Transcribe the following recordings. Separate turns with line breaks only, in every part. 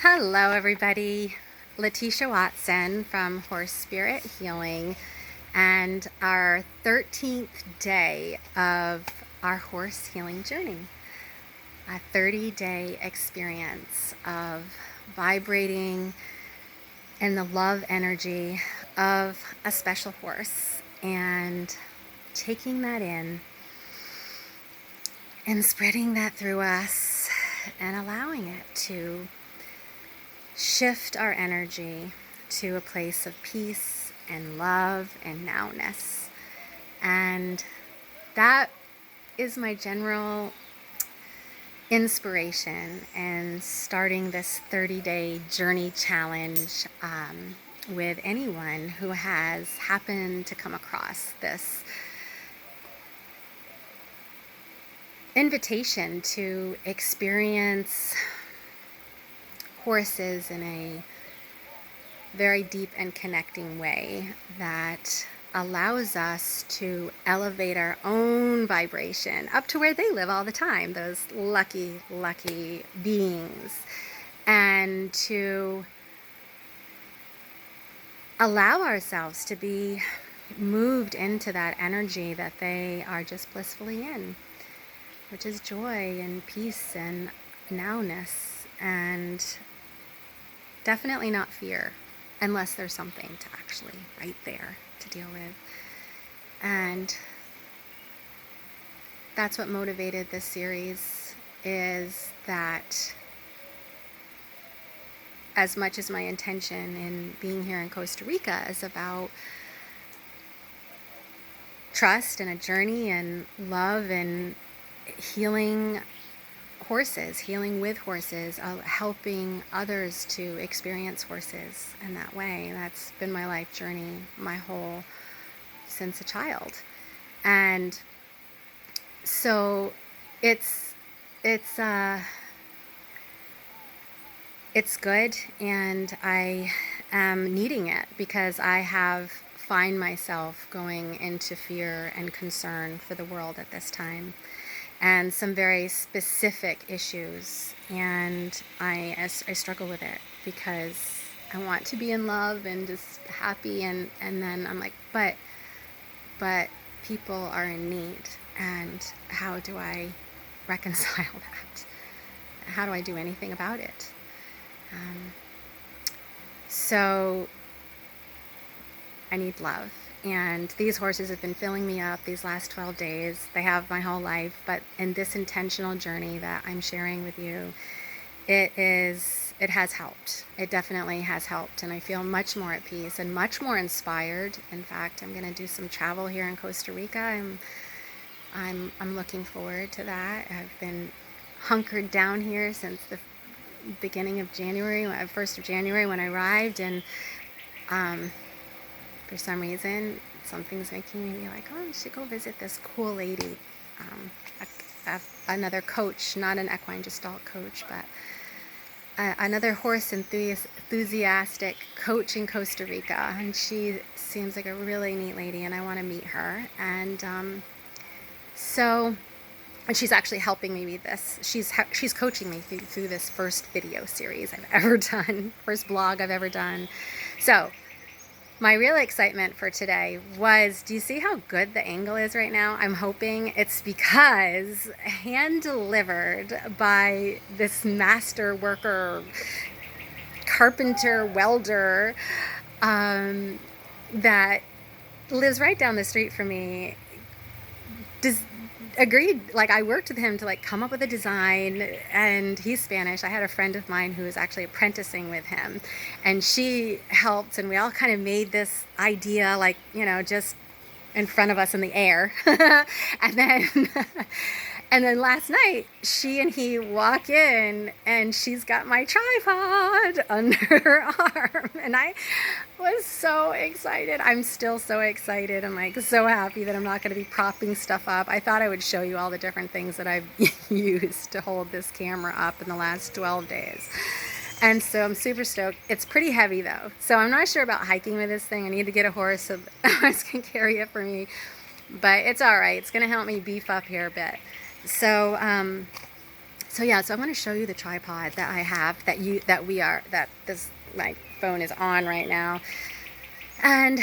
Hello, everybody. Letitia Watson from Horse Spirit Healing, and our 13th day of our horse healing journey. A 30-day experience of vibrating in the love energy of a special horse and taking that in and spreading that through us and allowing it to shift our energy to a place of peace and love and nowness. And that is my general inspiration in starting this 30-day journey challenge with anyone who has happened to come across this invitation to experience horses in a very deep and connecting way that allows us to elevate our own vibration up to where they live all the time, those lucky, lucky beings, and to allow ourselves to be moved into that energy that they are just blissfully in, which is joy and peace and nowness, and definitely not fear, unless there's something to actually right there to deal with. And that's what motivated this series, is that as much as my intention in being here in Costa Rica is about trust and a journey and love and healing horses, healing with horses, helping others to experience horses in that way. That's been my life journey, since a child. And so it's good, and I am needing it because I find myself going into fear and concern for the world at this time, and some very specific issues, and I struggle with it because I want to be in love and just happy, and then I'm like, but people are in need, and how do I reconcile that? How do I do anything about it? So I need love. And these horses have been filling me up these last 12 days. They have my whole life, but in this intentional journey that I'm sharing with you, it has helped. It definitely has helped, and I feel much more at peace and much more inspired. In fact, I'm going to do some travel here in Costa Rica. I'm looking forward to that. I've been hunkered down here since the beginning of January, 1st of January when I arrived, and for some reason, something's making me be like, oh, I should go visit this cool lady, another coach, not an equine gestalt coach, but another horse enthusiastic coach in Costa Rica, and she seems like a really neat lady, and I want to meet her. And and she's actually helping me with this. She's coaching me through this first video series I've ever done, first blog I've ever done. So my real excitement for today was, do you see how good the angle is right now? I'm hoping it's because hand delivered by this master worker, carpenter, welder, that lives right down the street from me, agreed. Like, I worked with him to like come up with a design, and he's Spanish. I had a friend of mine who was actually apprenticing with him, and she helped, and we all kind of made this idea, like, just in front of us in the air. And then and then last night, she and he walk in, and she's got my tripod under her arm, and I was so excited. I'm still so excited. I'm like so happy that I'm not going to be propping stuff up. I thought I would show you all the different things that I've used to hold this camera up in the last 12 days. And so I'm super stoked. It's pretty heavy though, so I'm not sure about hiking with this thing. I need to get a horse so a horse can carry it for me, but it's all right. It's going to help me beef up here a bit. So So yeah, so I want to show you the tripod that I have, that this my phone is on right now. And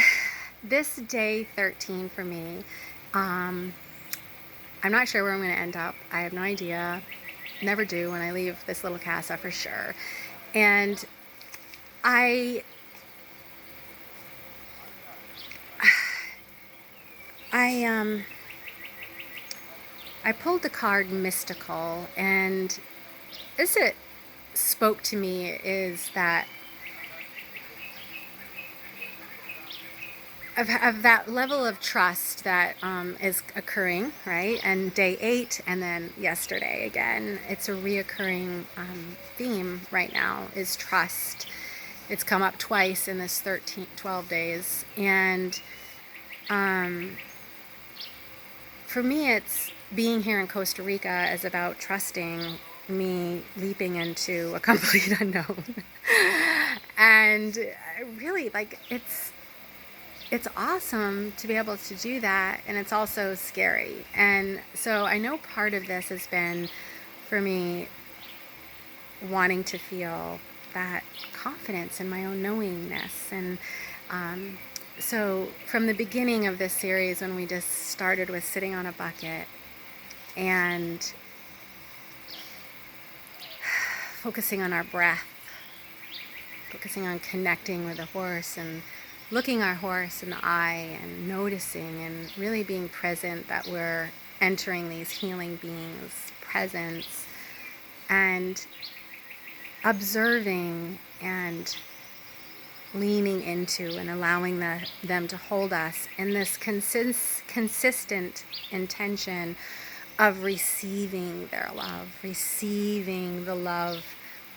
this day 13 for me, I'm not sure where I'm going to end up. I have no idea. Never do when I leave this little casa, for sure. And I I I pulled the card Mystical, and this it spoke to me is that of that level of trust that is occurring, right? And day 8, and then yesterday again, it's a reoccurring theme right now, is trust. It's come up twice in this 12 days. And for me, it's being here in Costa Rica is about trusting me leaping into a complete unknown. And really, like, it's awesome to be able to do that, and it's also scary. And so I know part of this has been, for me, wanting to feel that confidence in my own knowingness. And so from the beginning of this series, when we just started with sitting on a bucket and focusing on our breath, focusing on connecting with the horse and looking our horse in the eye and noticing and really being present that we're entering these healing beings' presence, and observing and leaning into and allowing them to hold us in this consistent intention of receiving their love, receiving the love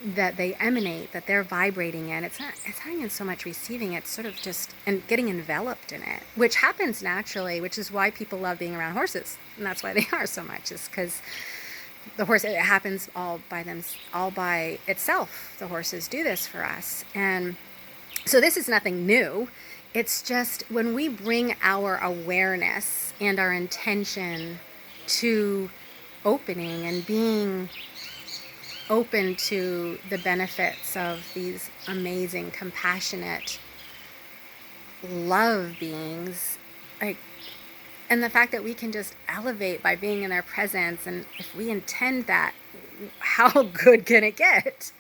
that they emanate, that they're vibrating in. It's not even so much receiving, it's sort of just and getting enveloped in it, which happens naturally, which is why people love being around horses, and that's why they are so much, is because the horse, it happens all by itself. The horses do this for us. And so this is nothing new. It's just when we bring our awareness and our intention to opening and being open to the benefits of these amazing, compassionate love beings, like, and the fact that we can just elevate by being in their presence, and if we intend that, how good can it get?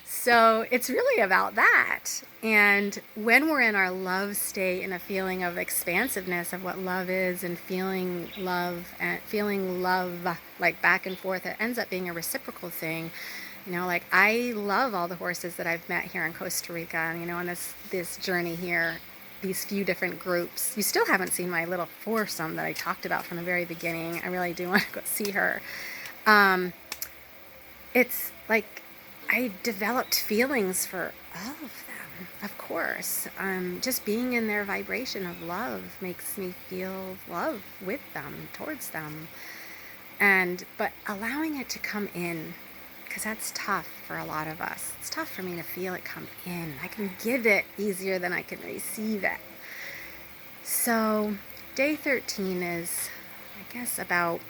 So it's really about that. And when we're in our love state, in a feeling of expansiveness of what love is, and feeling love like back and forth, it ends up being a reciprocal thing. Like, I love all the horses that I've met here in Costa Rica, and on this journey here, these few different groups. You still haven't seen my little foursome that I talked about from the very beginning. I really do want to go see her. It's like I developed feelings for all of them, of course. Just being in their vibration of love makes me feel love with them, towards them. But allowing it to come in, because that's tough for a lot of us. It's tough for me to feel it come in. I can give it easier than I can receive it. So day 13 is, I guess, about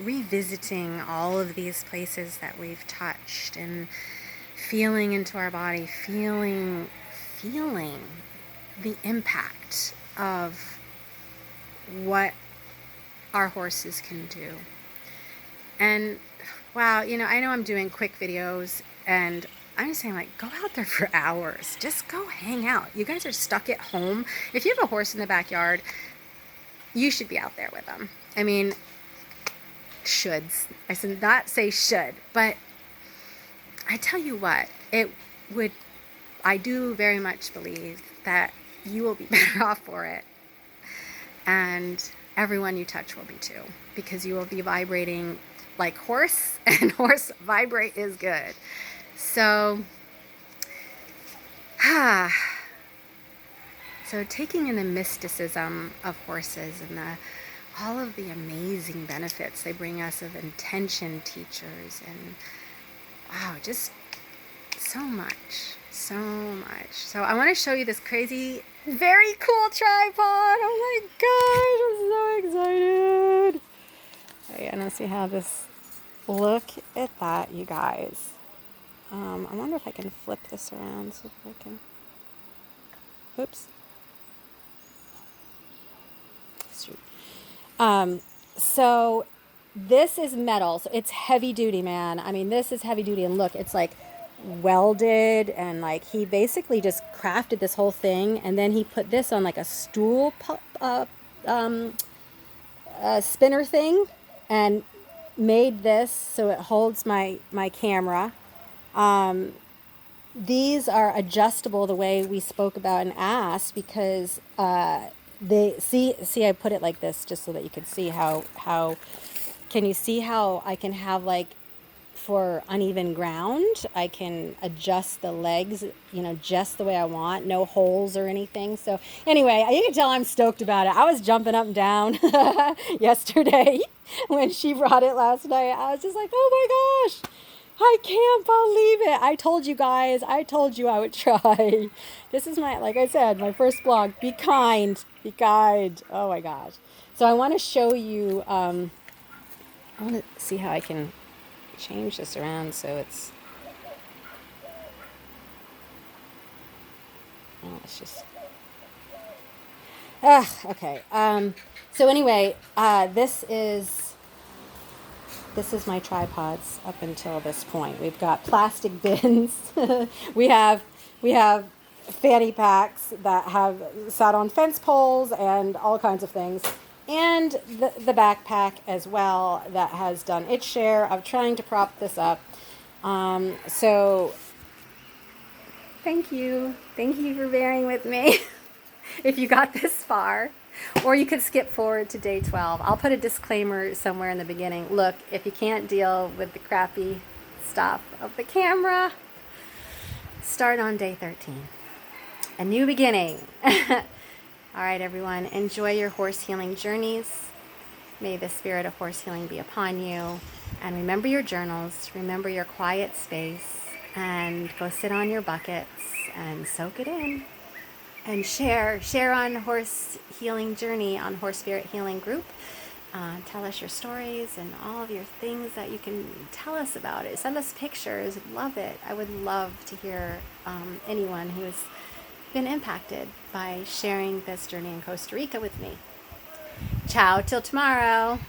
revisiting all of these places that we've touched and feeling into our body, feeling the impact of what our horses can do. And wow, I know I'm doing quick videos, and I'm just saying, like, go out there for hours. Just go hang out. You guys are stuck at home. If you have a horse in the backyard, you should be out there with them. I mean, shoulds. I should not say should, but I tell you what, I do very much believe that you will be better off for it. And everyone you touch will be too, because you will be vibrating like horse, and horse vibrate is good. So, so taking in the mysticism of horses and all of the amazing benefits they bring us of intention teachers, and wow, just so much. So I want to show you this crazy, very cool tripod. Oh my gosh, I'm so excited. Okay, I don't see how this Look at that, you guys. I wonder if I can flip this around so if I can. Oops. Shoot. So this is metal. So it's heavy duty, man. I mean, this is heavy duty. And look, it's like welded, and like he basically just crafted this whole thing, and then he put this on like a stool spinner thing, and made this so it holds my camera. These are adjustable the way we spoke about and asked, because they see I put it like this just so that you could see how can you see how I can have, like, for uneven ground, I can adjust the legs, just the way I want, no holes or anything. So anyway, you can tell I'm stoked about it. I was jumping up and down yesterday when she brought it last night. I was just like, oh my gosh, I can't believe it. I told you guys, I told you I would try. This is like I said, my first blog. Be kind, be kind. Oh my gosh. So I want to show you, I want to see how I can change this around so it's, it's just, okay. So anyway, this is my tripods up until this point. We've got plastic bins. we have fanny packs that have sat on fence poles and all kinds of things. And the backpack as well that has done its share of trying to prop this up. So thank you. Thank you for bearing with me if you got this far. Or you could skip forward to day 12. I'll put a disclaimer somewhere in the beginning. Look, if you can't deal with the crappy stuff of the camera, start on day 13. A new beginning. All right, everyone, enjoy your horse healing journeys. May the spirit of horse healing be upon you. And remember your journals, remember your quiet space, and go sit on your buckets and soak it in. And share on Horse Healing Journey on Horse Spirit Healing Group. Tell us your stories and all of your things that you can tell us about it. Send us pictures. Love it. I would love to hear anyone who has been impacted by sharing this journey in Costa Rica with me. Ciao till tomorrow.